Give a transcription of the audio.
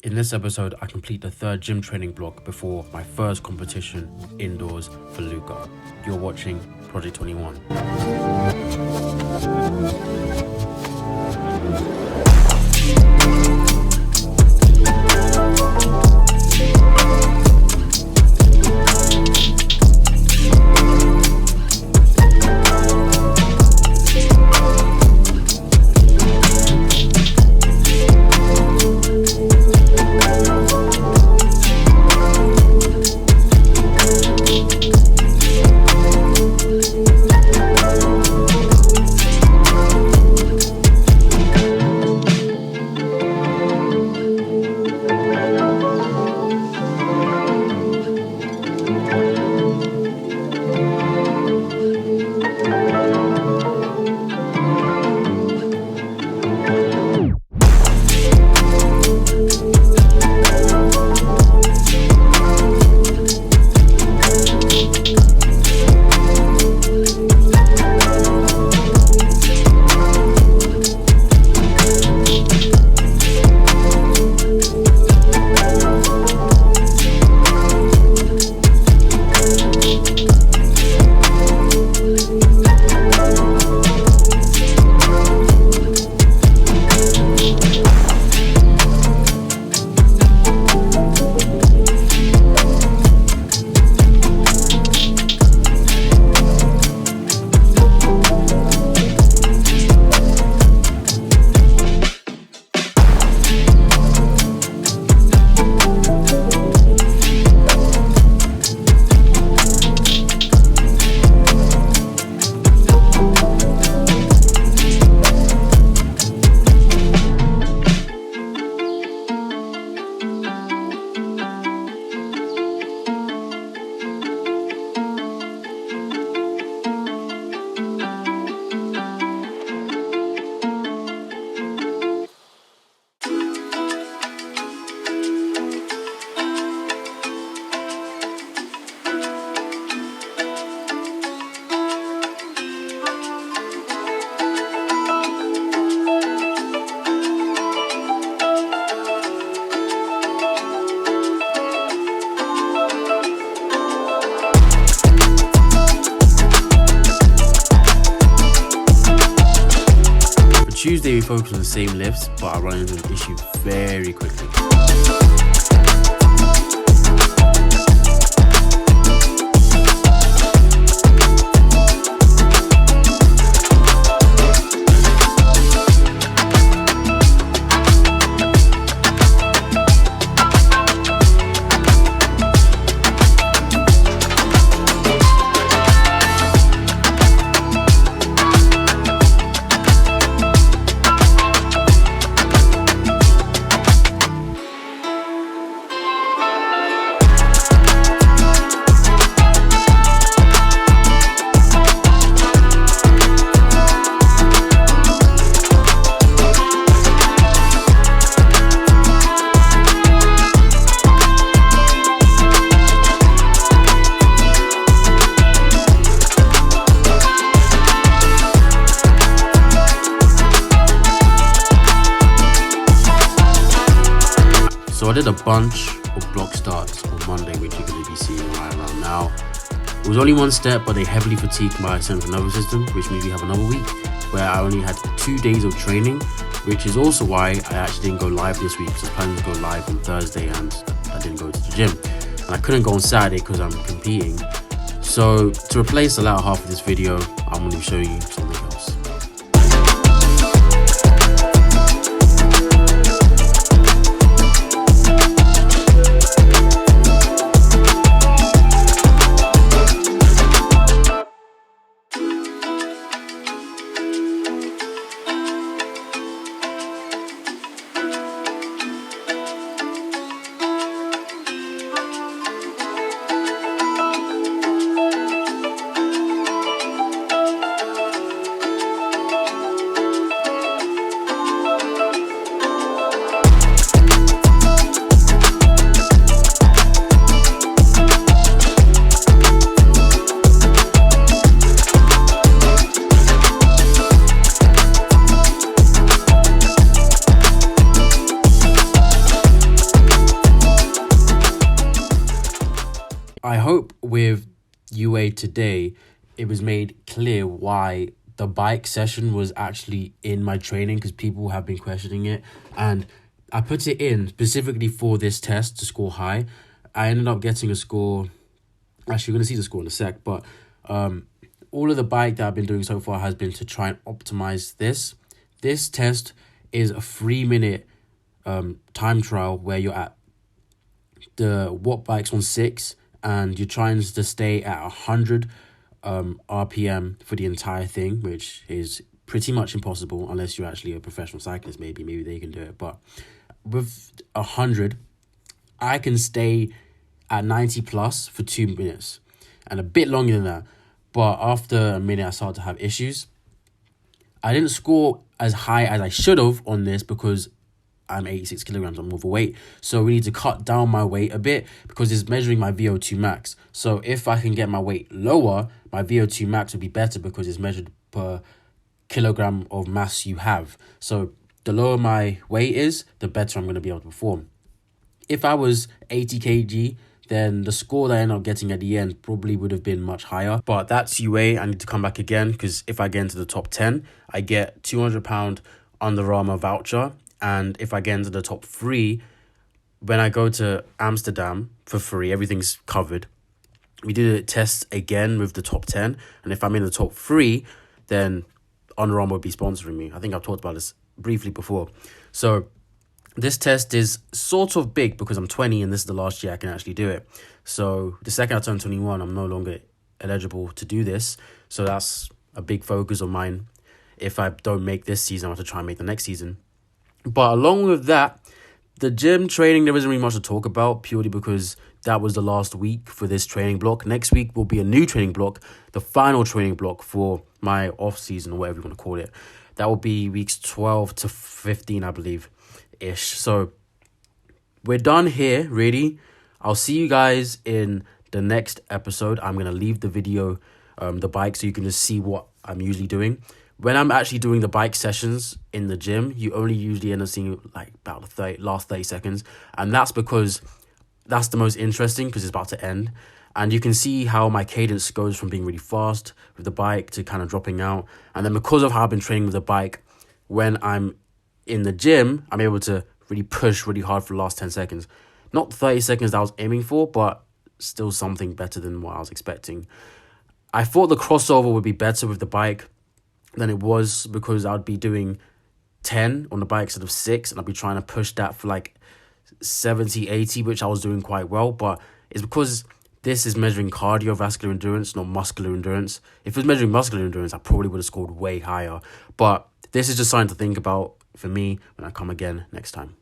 In this episode, I complete the third gym training block before my first competition indoors for Luca. You're watching Project 21. Tuesday we focus on the same lifts, but I run into an issue very quickly. So I did a bunch of block starts on Monday, which you're going to be seeing right around now. It was only one step, but they heavily fatigued my central nervous system, which means we have another week where I only had 2 days of training, which is also why I actually didn't go live this week, because I was planning to go live on Thursday and I didn't go to the gym. And I couldn't go on Saturday because I'm competing. So to replace the latter half of this video, I'm going to be showing you something else. I hope with UA today, it was made clear why the bike session was actually in my training, because people have been questioning it. And I put it in specifically for this test to score high. I ended up getting a score. Actually, you're going to see the score in a sec. But all of the bike that I've been doing so far has been to try and optimize this. This test is a 3-minute time trial where you're at the watt bikes on 6 and you're trying to stay at 100 RPM for the entire thing, which is pretty much impossible unless you're actually a professional cyclist. Maybe they can do it, but with 100 I can stay at 90 plus for 2 minutes and a bit longer than that. But after a minute I started to have issues. I didn't score as high as I should have on this because I'm 86 kilograms, I'm overweight. So we need to cut down my weight a bit because it's measuring my VO2 max. So if I can get my weight lower, my VO2 max would be better because it's measured per kilogram of mass you have. So the lower my weight is, the better I'm going to be able to perform. If I was 80 kg, then the score that I end up getting at the end probably would have been much higher. But that's UA. I need to come back again because if I get into the top 10, I get £200 Under Armour voucher. And if I get into the top 3, when I go to Amsterdam for free, everything's covered. We did a test again with the top 10. And if I'm in the top 3, then Under Armour will be sponsoring me. I think I've talked about this briefly before. So this test is sort of big because I'm 20 and this is the last year I can actually do it. So the second I turn 21, I'm no longer eligible to do this. So that's a big focus of mine. If I don't make this season, I have to try and make the next season. But along with that, the gym training, there isn't really much to talk about purely because that was the last week for this training block. Next week will be a new training block, the final training block for my off season or whatever you want to call it. That will be weeks 12 to 15, I believe, ish. So we're done here, really. I'll see you guys in the next episode. I'm going to leave the video, the bike, so you can just see what I'm usually doing. When I'm actually doing the bike sessions in the gym, you only usually end up seeing like about the last 30 seconds. And that's because that's the most interesting because it's about to end. And you can see how my cadence goes from being really fast with the bike to kind of dropping out. And then because of how I've been training with the bike, when I'm in the gym, I'm able to really push really hard for the last 10 seconds. Not 30 seconds that I was aiming for, but still something better than what I was expecting. I thought the crossover would be better with the bike than it was because I'd be doing 10 on the bike instead of 6 and I'd be trying to push that for like 70, 80, which I was doing quite well. But it's because this is measuring cardiovascular endurance, not muscular endurance. If it was measuring muscular endurance, I probably would have scored way higher. But this is just something to think about for me when I come again next time.